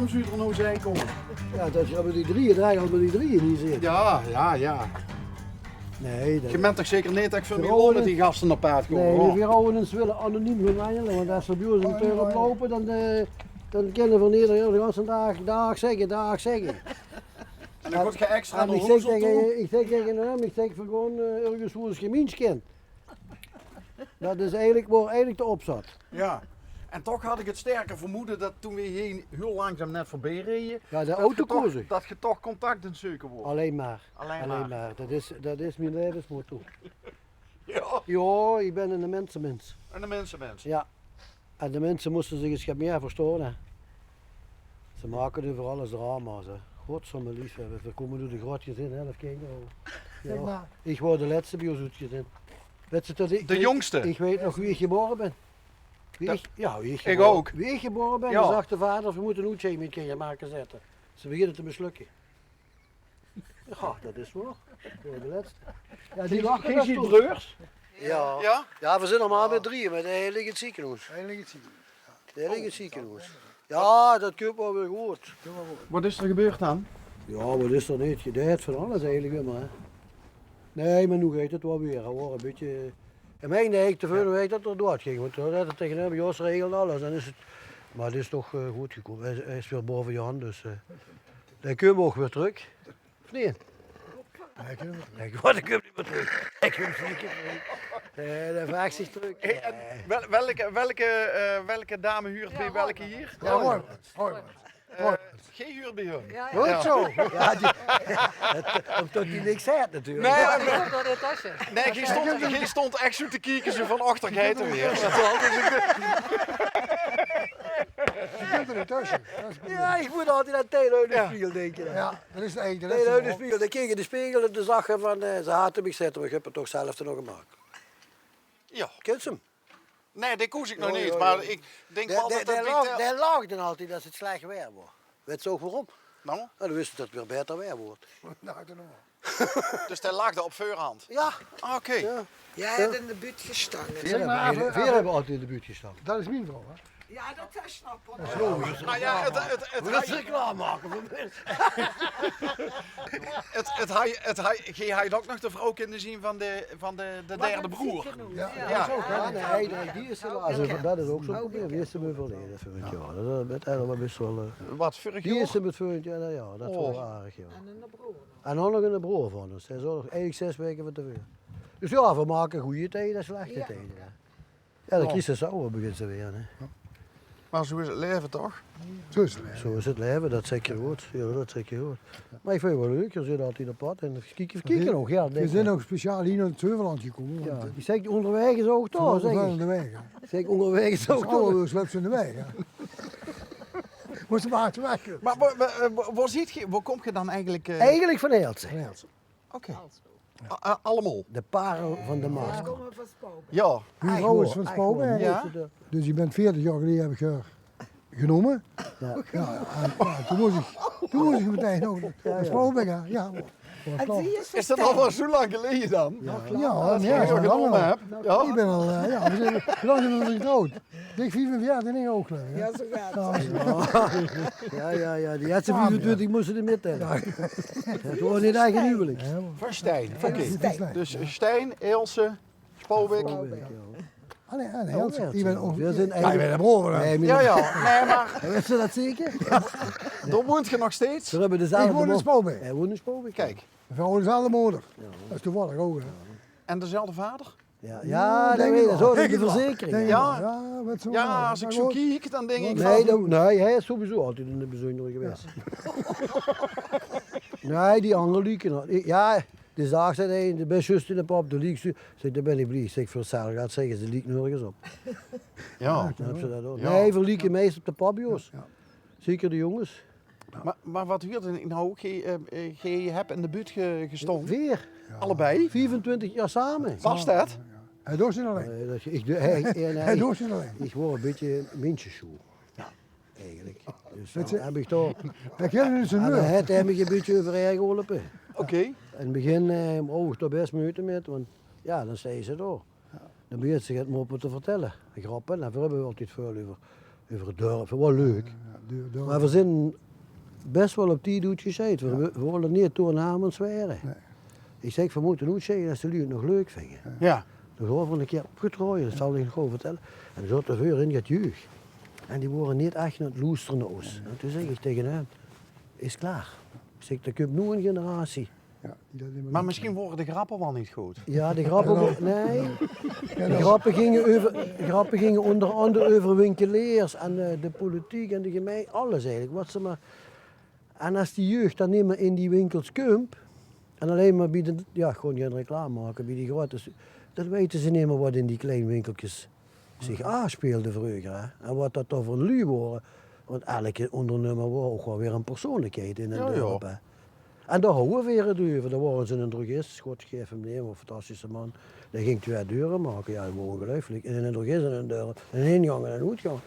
zou er nou zijn komen? Ja, dat je met die drieën draait, met die drieën niet zit. Ja. Nee, dat... Je bent toch zeker niet dat ik van Veronen- met die gasten naar paard komen? Nee, hoor. de vrouwen willen anoniem gaan handelen, want als ze bij ons een deur oplopen, dan kennen van iedereen de hele dag zeggen. En dan word je extra En naar ik huis zeg toe. tegen hem, ik zeg van gewoon ergens hoe het gemeensch kent. Dat is eigenlijk de opzet. Ja. En toch had ik het sterke vermoeden dat toen we hier heel langzaam net voorbij reden, Ja, de dat auto je toch- kozen. dat je toch contact in zoeken wordt. Alleen maar. Alleen maar. Dat is mijn levensmotto. Ja. Ja, ik ben een mensenmens. En de mensen. Ja. En de mensen moesten zich eens meer verstaan. Hè. Ze maken nu voor alles drama's. Hè. Godsamme lief, we komen door de grotjes in, 11 kinderen. Zeg maar. Ik word de laatste bij ons uitgezin. Weet je dat De jongste? Ik weet nog wie ik geboren ben. Wie ik Ik ook. Wie ik geboren ben, Ja. dan zag de vader, we moeten een hoedje met je maken zetten. Ze beginnen te mislukken. Ja, dat is wel. Voor de laatste. Ja, die lachen Geen dat ziet toch. broers? Ja. Ja? Ja, we zijn allemaal met drieën, maar de hele ligt in het ziekenhuis. Eigenlijk het zien. De hele ligt in het ziekenhuis. Ja, dat kun je wel weer goed. Wat is er gebeurd dan? Ja, wat is er niet? Je deed van alles eigenlijk weer maar. Hè. Nee, maar nu gaat het wel weer. Hoor. Een beetje... En mij nee, ik te veel weet dat er dood ging. Want dat het tegen hem, Jos regelt alles. Dan is het... Maar het is toch goed gekomen. Hij is weer boven Jan, dus dan kun je hem ook weer terug. Of niet? Nee, kunnen we Nee, ik word niet meer terug. Ik kun hem niet terug. Dan vraagt zich terug. Hey, en welke dame huurt bij welke hier? Ja, mooi. Geen huur bij hun. Goed zo. Ja, omdat hij niks zei natuurlijk. Nee, Ik door de tasje. nee, geen stond echt zo te kijken zo van achter geiten weer. Je kunt er niet tussen. Dat is goed. Ja, ik moet altijd aan Teel uit de spiegel denken. Ja, dat is de ene. Dat is Teel uit de de spiegel. Dan keek in de spiegel en dan zag je van, ze haten me zetten, maar ik heb het toch zelf nog gemaakt. Ja. Kent ze hem? Nee, dat koos ik nog Ja, niet, ja, maar ja. ik denk wel dat dat Die laagden altijd als het slecht weer wordt. Weet je ook waarom? Nou, Nou, dan wist je dat het weer beter weer wordt. Nou, doe nog maar. dus hij lag er op voorhand. Ja. Oké. Ja. Jij hebt in de buurt gestaan. Zeg maar even- Veer hebben altijd in de buurt gestaan. Dat is mijn vrouw, hè? Ja, dat is snappen. Nou ja, Wil ze klaarmaken voor mij? Gij had ook nog de vrouw kunnen zien van de derde broer. Ja, Ja. dat is ook, hè? Ja, nee, die is helaas. Dat is ook zo'n probleem. Die is er met verleden vorig jaar. Dat is met helemaal best wel... Wat, vorig Die is jaar? er met vorig jaar, nou ja, dat is wel aardig, ja. En een broer. En dan nog een broer van ons. Hij is nog eigenlijk 6 weken van te veel. Dus ja, we maken goede tijden en slechte Ja. tijden. Ja, de crisis zou begint ze weer. Hè. Maar zo is het leven toch? Zo is het. hè. Zo is het leven, dat zeg je goed. Ja, dat zeg je goed. Maar ik vind het wel leuk, je zit altijd op pad en kijken nog. Ja, We denk zijn ik. ook speciaal hier naar het Zeuverland gekomen. Ja, Want die zegt onderweg is ook het toch, is zeg wel ik. de weg. hè. Zeg onderweg is Het ook is toch. allemaal slechts in de weg. hè. Moest maar hard weg. Maar waar kom je dan eigenlijk? Eigenlijk van Heeltse. Oké. Allemaal? De parel van de We Maas. komen van Spouw. Ja. Mijn vrouw is van Spouwberg. Ja. Dus je bent 40 jaar geleden heb ik haar genomen. Ja. Ja, en, ja, toen moest ik meteen ook naar Spouwberg. hè. Ja, En zie je Is dat al wel zo lang geleden dan? ja, nee, Ja, dat is wel genomen langer. heb. Ja. Ik ben al, ja, we zijn hoe lang zijn we getrouwd? Dik 45 jaar in één oog geloof ik, hè. Ja, zo gaat het. Ja, die had ze 25 moesten er met tellen. Het was niet eigen huwelijk. Ja, Van Stijn. Oké. dat is leuk. Dus Stijn, Ilse, Spouwbeek. Allee, heel zo. Je bent ook... We zijn Ja, je bent eigenlijk... een broer, hè. Nee, Ja, ja. Nee, maar Weet je dat zeker? daar woont je nog steeds. We hebben dezelfde Ik woon in man. Spouwberg. Hij woont in Spouwbeek. Kijk. Mijn vrouw is dezelfde moeder. Dat is toevallig ook, hè. En dezelfde vader? Ja, dat denk weet ik je. wel. Zo, dat is Denk de ik wel. verzekering. Denk Ja. ik wel. Ja, wat zo. Ja, als ik zo kijk, dan denk ik Nee, van... nee, hij is sowieso altijd in de bijzondere geweest. Nee, die andere lieken. Ja, de zaak zei hij, de best juist in de pap, de liek. Zeg, daar ben ik blij. Zeg, voor hetzelfde gaat zeggen, ze liek nergens op. Ja. Dan heb ze dat ook. Ja. Nee, voor lieken meest op de pap, Jos. Ja. Zeker de jongens. Maar wat huurt in nou? Je hebt in de buurt gestaan? Weer. Allebei? 24 jaar samen. Past dat? Hij doet ze alleen. Nee, dat, hij Hij doet ze alleen. ik word een beetje mintjeschoe. Eigenlijk. Dus Dat dan ze- heb ik toch... Hij kent dus een En muur. het heb ik een beetje overheen geholpen. Oké. In het begin ik toch best moeite met, want ja, dan zei ze door. Dan begint ze het moppen te vertellen. Grappen, en daar hebben we altijd veel over het dorp. Wel leuk. Maar we zijn best wel op die doet gezeten. We willen niet door namens zweren. Nee. Ik zeg, we moeten niet zeggen dat ze jullie het nog leuk vinden. Ja. Dan gaan we een keer opgetrooien, dat zal ik nog gewoon vertellen. En zo te veel in het jeugd. En die worden niet echt aan het loesteren naar ons. En toen zeg ik tegen hem, is klaar. Ik zeg, er komt nu een generatie. Ja, die dat niet meer Maar doen. misschien worden de grappen wel niet goed. Ja, de grappen, nee. De grappen gingen onder andere over winkeliers en de politiek en de gemeente, alles eigenlijk. Wat ze maar... En als die jeugd dan niet meer in die winkels komt, en alleen maar bij de, ja, gewoon geen reclame maken bij die grote, dan weten ze niet meer wat in die kleine winkeltjes zich aanspeelde vroeger. Hè? En wat dat dan voor lui worden. Want elke ondernummer wordt ook wel weer een persoonlijkheid in een Ja, dorp. Hè. En daar houden we weer het over. Dan waren ze een drogist, schotgeef hem neer, een fantastische man. Die ging 2 deuren maken, ja, dat was ongelooflijk. En een drogist en een deur, een ingang en een uitgang.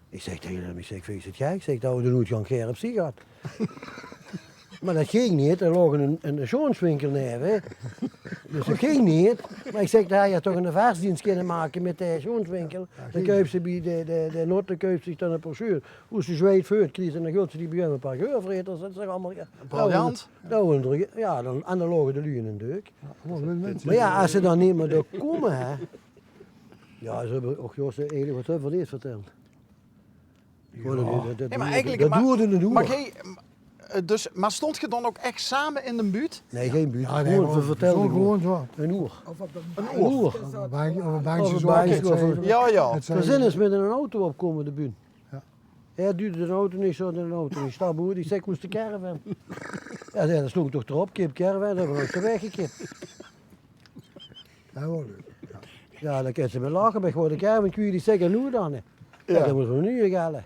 Ik zeg tegen hem, ik zeg, vind je het gek? Ik zeg, dat we de uitgang keer op zich had. Maar dat ging niet, er lag een schoonswinkel neer. Hè. Dus dat ging niet. Maar ik zeg, daar je toch een versdienst kunnen maken met de schoonswinkel. Dan koopt ze bij de noten koopt zich dan een brochure. Hoe ze zweet voortkrijgt en dan gaat ze die bij hem een paar geurvreters. Dat is allemaal... Briljant. Ja, en dan lagen de lui in een deuk. Gewoon met mensen. Maar ja, als ze dan niet meer door komen, hè. Ja, ze hebben ook Joost eigenlijk wat hebben we niet verteld. Ja, maar eigenlijk... Dat duurde een Maar, uur. maar stond je dan ook echt samen in de buurt? Nee, geen buurt. Ja, nee, Gewoon, we vertelden gewoon zo. een uur. Of op de Een bank. oor. Of een bankje Of een zo. bankje, het of een- zeven. Ja, ja. Het We zijn zeven. eens met een auto opkomen, de buurt. Ja. Hij duwde de auto niet zo in een auto. Ik sta boer, die zei, ik moest de caravan. Ja, dat sloeg toch erop, kip caravan, dat hebben we ook de weg gekipt. Ja, wel leuk. Ja, dan kan ze me lachen, maar gewoon de caravan, kun je die zeggen, nu dan? Hè? Ja, Ja. dan moeten we nu gaan.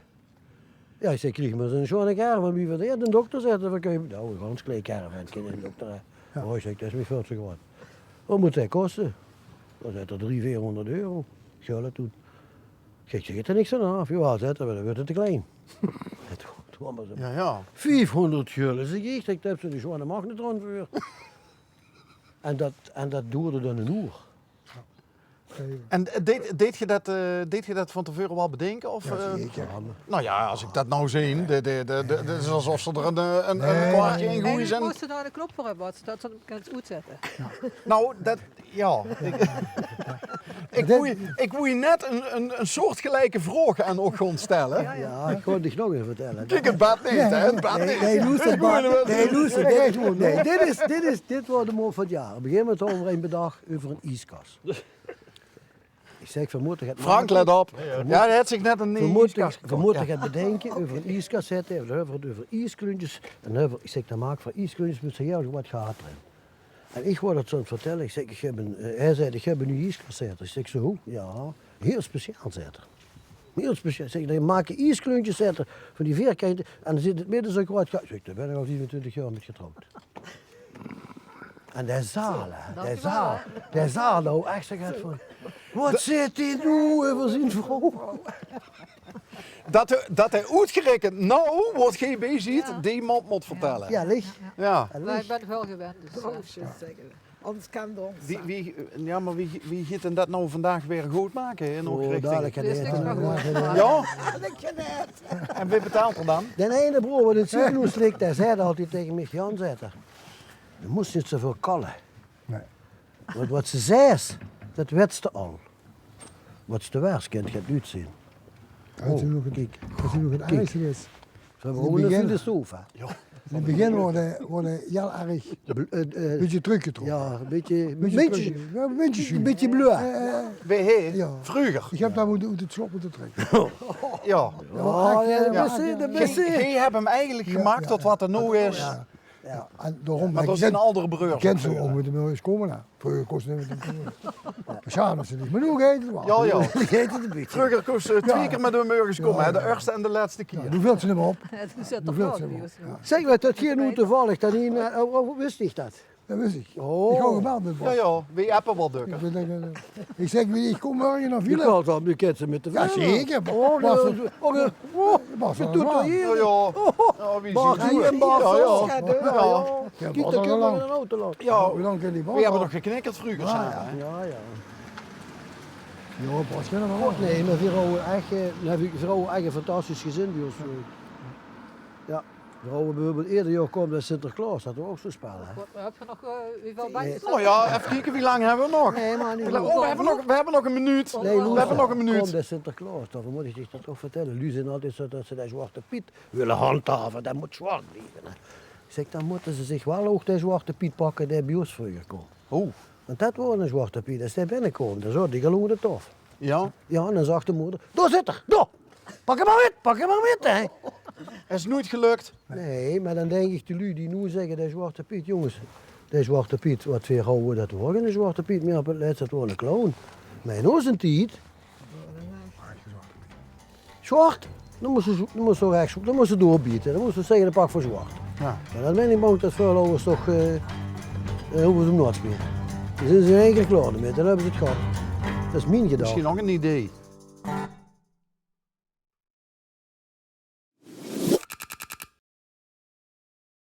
Ja, ik zei, krijg maar zo'n schone caravan, wie van de dokter zegt, dan kun je... Nou, een ganz klein caravan, ken je de dokter. Hè. Oh, ik zeg, dat is niet veel te gewoon. Wat moet dat kosten? Dan zet er 300-400 euro. Ik ga dat doen. Ik zeg, het er niks aan af. Ja, zet er, dan wordt het te klein. Toen was het Ja, ja. 500 gulden. Zeg ik heb ze dus gewoon een magnetron voor. En dat duurde dan een uur. Zeven. En deed je dat van tevoren wel bedenken? Of, Zeker. nou ja, als ik dat nou zie, het is alsof ze er een Nee, kwartje in En gooien je zijn. moest er daar de knop voor hebben, wat, dat ze kan het uitzetten. Nou, dat, ja. Ik wil je net een soortgelijke vraag aan ook gewoon stellen. Ja, ik ga het nog even vertellen. Kijk, het bad niet, hè? Het bad niet. Nee, luister, Ik gooi er wel- nee, luister, dit wordt de mop van het jaar. Op een gegeven moment hadden we een bedag over een ijskast. Ik zeg, we moeten het Frank, maken. let op. Ja, dat had zich net een We moeten ijskast. het bedenken over een ijskast zetten, we hebben het over ijskluntjes. En dan hebben we, ik zeg, dan maak ik van ijskluntjes moet heel wat gaat erin. En ik word het zo aan het vertellen, ik zeg, hij zei, ik heb een nieuw ijskast zetten. Ik zeg, zo, ja, heel speciaal zetten. Heel speciaal. Ik zeg, dan maak je ijskluntjes zetten van die vierkanten en dan zit het midden zo kwijt. Ik zeg, daar ben ik al 27 jaar met getrouwd. En de zaal nou echt zo gaat van, wat zit hij nu over zijn vrouw? Dat hij uitgerekend nou wordt GB ziet, Ja. die man moet vertellen. Ja, licht. Ja. Maar ik ben wel gewend, dus... Oh, zeggen. Anders kan het ons. Wie gaat en dat nou vandaag weer goed maken in ook Oh, richting? dadelijk gaat Er is hij niks het meer nog goed. maken. Ja? Dat je net. En wie betaalt er dan? De ene broer wat het ziekenhuis ligt, hij zei altijd tegen mij, Jan zetten. Je moest niet zoveel kallen. Nee. Want wat ze zei, dat wetste al. Wat ze te waars kent, gaat niet zien. Als je nog Kijk, het ijzer is. ze hebben In gewoon het een begin- filosoof. In het begin worden heel erg een beetje teruggetrokken. Ja, een beetje Een beetje bleu. Wie Ja. Vroeger. Ik heb daar moeten het slop moeten trekken. Ja. Ja, Ja. de beste. Jij hebt hem eigenlijk gemaakt tot wat er nu is. Ja. En daarom Maar ben dat ik is een andere broer. kent zo om met de miljoens komen. Nou. Vroeger kostte het niet. Maar ja, dat ze niet. Maar nu gaat het wel. Ja, ja. Die heet het een beetje. Vroeger kost ze 2 keer met de murgers komen, hè, de eerste en de laatste Ja, keer. nu vult ze hem op. Toen zit er Nu vult wel ze hem op. nieuws. Ja, Zeg maar, dat hier nu toevallig, dat hier, wist ik dat? dat wist ik. Oh. Ik ga gebeld met Ja, Bob. ja, wie appen wel dukken. Ik zeg, ik kom morgen naar Je Villa. kan wel, je kent ze met de Ja, zeker. Oh, Bas dat Bas je van doet der er Zwaan. Ja, hier. ja. Ja, wie Bas ziet hier het? en Bas Ja, zo. ja. Ja. Ja, Kijk, Bas dat al kun je lang. in een auto laten. Ja, Hoe lang kan die Bas we hebben al? nog geknikkerd vroeger Ja, samen. ja. hè. Ja, ja. Ja, Bas kan er wel. Nee, maar vrouwen echt, vrouwen echt een fantastisch gezin bij ons. bijvoorbeeld ieder jaar komt dat Sinterklaas, dat we ook zo spelen. Hè? Wat, heb je nog hoeveel bandjes? Nou ja, even kijken, wie lang hebben we nog? Nee, maar niet Oh, we hebben nog een minuut. Nee, we hebben nog een minuut. Komt de Sinterklaas, dan moet ik je dat toch vertellen. Lu zijn altijd zo dat ze de Zwarte Piet willen handhaven, dat moet zwart blijven. Hè. Ik zeg, dan moeten ze zich wel ook de Zwarte Piet pakken die bij ons vroeger kwam. Oh, Want dat was een Zwarte Piet, als die binnenkomt, dan zou die geloofde tof. ja. Ja, en dan zag de moeder, daar zit er, daar! Pak hem maar met, hè! Is nooit gelukt. Nee, maar dan denk ik de lui die nu zeggen, de Zwarte Piet, jongens, de Zwarte Piet, wat weer houden dat was geen Zwarte Piet meer op het laatst, dat was een clown. Maar in onze tijd, zwart, dan moest ze rechts zoeken, dan moest ze doorbieten, dan moest ze zeggen, de pak voor zwart. Ja. Maar dan ben ik bang dat vuilovers toch, hoeven ze hem nooit meer. Dan zijn ze eigenlijk klaar ermee, dan hebben ze het gehad. Dat is mijn gedachte. Misschien nog een idee.